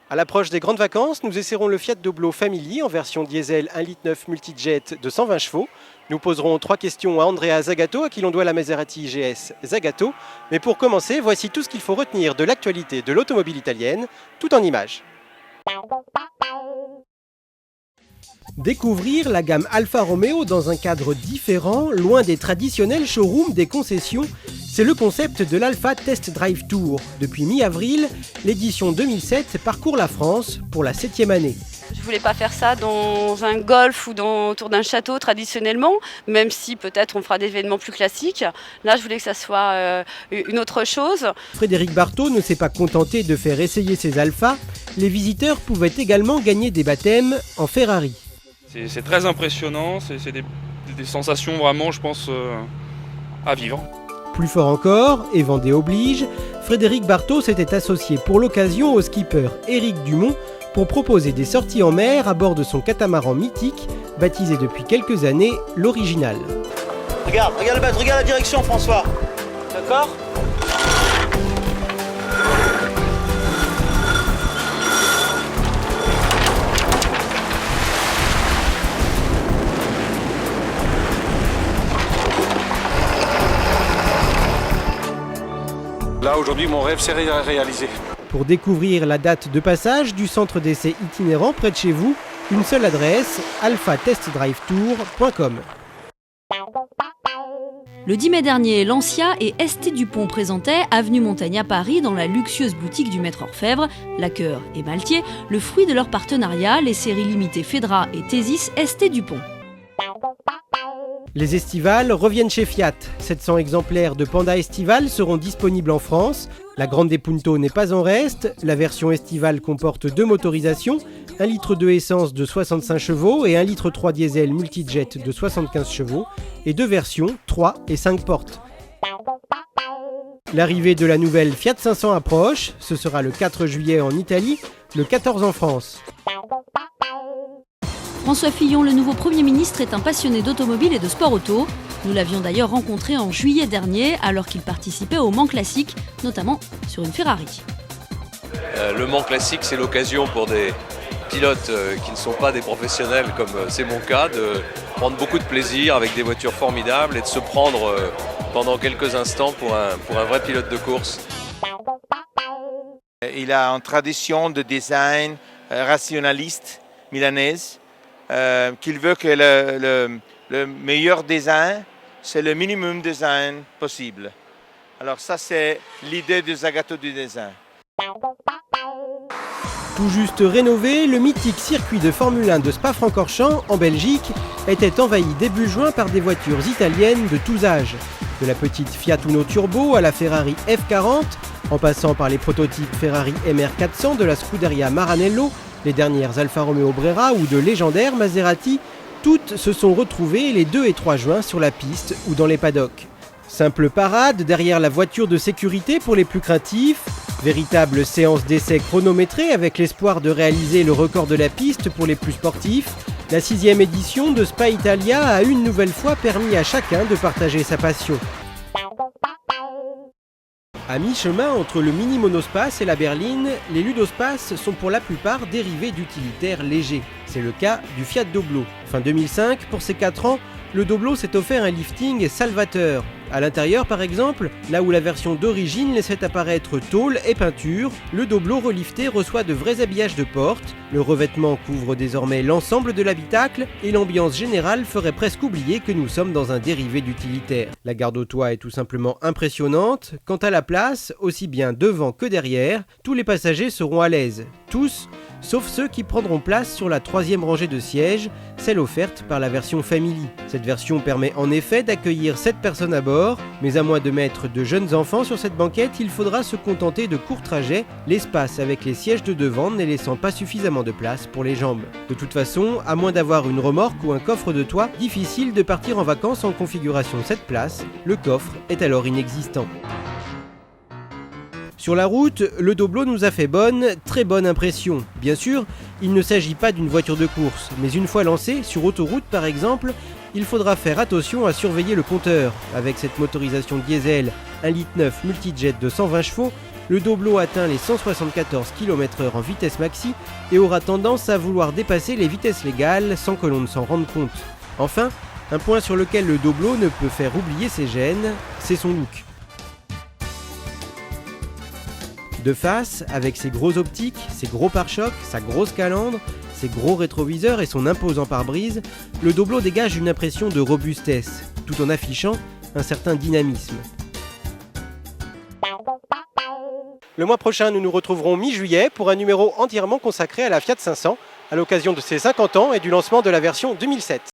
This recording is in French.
À l'approche des grandes vacances, nous essaierons le Fiat Doblo Family en version diesel 1,9 litre multijet de 120 chevaux. Nous poserons 3 questions à Andrea Zagato, à qui l'on doit la Maserati GS Zagato. Mais pour commencer, voici tout ce qu'il faut retenir de l'actualité de l'automobile italienne, tout en images. Découvrir la gamme Alfa Romeo dans un cadre différent, loin des traditionnels showrooms des concessions, c'est le concept de l'Alfa Test Drive Tour. Depuis mi-avril, l'édition 2007 parcourt la France pour la 7e année. Je voulais pas faire ça dans un golf ou autour d'un château traditionnellement, même si peut-être on fera des événements plus classiques. Là, je voulais que ça soit une autre chose. Frédéric Barthaud ne s'est pas contenté de faire essayer ses Alphas. Les visiteurs pouvaient également gagner des baptêmes en Ferrari. C'est très impressionnant, c'est des sensations vraiment, je pense, à vivre. Plus fort encore, et Vendée oblige, Frédéric Barthaud s'était associé pour l'occasion au skipper Éric Dumont pour proposer des sorties en mer à bord de son catamaran mythique, baptisé depuis quelques années l'Original. Regarde le bateau, regarde la direction François. D'accord ? Là, aujourd'hui, mon rêve s'est réalisé. Pour découvrir la date de passage du centre d'essai itinérant près de chez vous, une seule adresse, alphatestdrivetour.com. Le 10 mai dernier, Lancia et ST Dupont présentaient Avenue Montaigne à Paris dans la luxueuse boutique du Maître Orfèvre, Laqueur et Maltier, le fruit de leur partenariat, les séries limitées Fedra et Thésis ST Dupont. Les estivales reviennent chez Fiat. 700 exemplaires de Panda Estival seront disponibles en France. La Grande Punto n'est pas en reste. La version estivale comporte 2 motorisations, 1,2 litre essence de 65 chevaux et 1,3 litre diesel multijet de 75 chevaux, et 2 versions, 3 et 5 portes. L'arrivée de la nouvelle Fiat 500 approche. Ce sera le 4 juillet en Italie, le 14 en France. François Fillon, le nouveau Premier ministre, est un passionné d'automobile et de sport auto. Nous l'avions d'ailleurs rencontré en juillet dernier alors qu'il participait au Mans Classique, notamment sur une Ferrari. Le Mans Classique, c'est l'occasion pour des pilotes qui ne sont pas des professionnels, comme c'est mon cas, de prendre beaucoup de plaisir avec des voitures formidables et de se prendre pendant quelques instants pour un vrai pilote de course. Il a une tradition de design rationaliste milanaise. Qu'il veut que le meilleur design, c'est le minimum design possible. Alors ça, c'est l'idée de Zagato du design. Tout juste rénové, le mythique circuit de Formule 1 de Spa-Francorchamps, en Belgique, était envahi début juin par des voitures italiennes de tous âges. De la petite Fiat Uno Turbo à la Ferrari F40, en passant par les prototypes Ferrari MR400 de la Scuderia Maranello, les dernières Alfa Romeo Brera ou de légendaires Maserati, toutes se sont retrouvées les 2 et 3 juin sur la piste ou dans les paddocks. Simple parade derrière la voiture de sécurité pour les plus craintifs, véritable séance d'essai chronométrée avec l'espoir de réaliser le record de la piste pour les plus sportifs, la 6e édition de Spa Italia a une nouvelle fois permis à chacun de partager sa passion. À mi-chemin entre le mini monospace et la berline, les ludospaces sont pour la plupart dérivés d'utilitaires légers. C'est le cas du Fiat Doblo. Fin 2005, pour ses 4 ans, le Doblo s'est offert un lifting salvateur. À l'intérieur, par exemple, là où la version d'origine laissait apparaître tôle et peinture, le Doblo relifté reçoit de vrais habillages de porte. Le revêtement couvre désormais l'ensemble de l'habitacle et l'ambiance générale ferait presque oublier que nous sommes dans un dérivé d'utilitaire. La garde au toit est tout simplement impressionnante. Quant à la place, aussi bien devant que derrière, tous les passagers seront à l'aise. Tous, sauf ceux qui prendront place sur la 3e rangée de sièges, celle offerte par la version Family. Cette version permet en effet d'accueillir 7 personnes à bord, mais à moins de mettre de jeunes enfants sur cette banquette, il faudra se contenter de courts trajets, l'espace avec les sièges de devant ne laissant pas suffisamment de place pour les jambes. De toute façon, à moins d'avoir une remorque ou un coffre de toit, difficile de partir en vacances en configuration 7 places, le coffre est alors inexistant. Sur la route, le Doblo nous a fait très bonne impression. Bien sûr, il ne s'agit pas d'une voiture de course, mais une fois lancé, sur autoroute par exemple, il faudra faire attention à surveiller le compteur. Avec cette motorisation diesel 1,9 litre multijet de 120 chevaux, le Doblo atteint les 174 km/h en vitesse maxi et aura tendance à vouloir dépasser les vitesses légales sans que l'on ne s'en rende compte. Enfin, un point sur lequel le Doblo ne peut faire oublier ses gènes, c'est son look. De face, avec ses gros optiques, ses gros pare-chocs, sa grosse calandre, ses gros rétroviseurs et son imposant pare-brise, le Doblo dégage une impression de robustesse, tout en affichant un certain dynamisme. Le mois prochain, nous nous retrouverons mi-juillet pour un numéro entièrement consacré à la Fiat 500, à l'occasion de ses 50 ans et du lancement de la version 2007.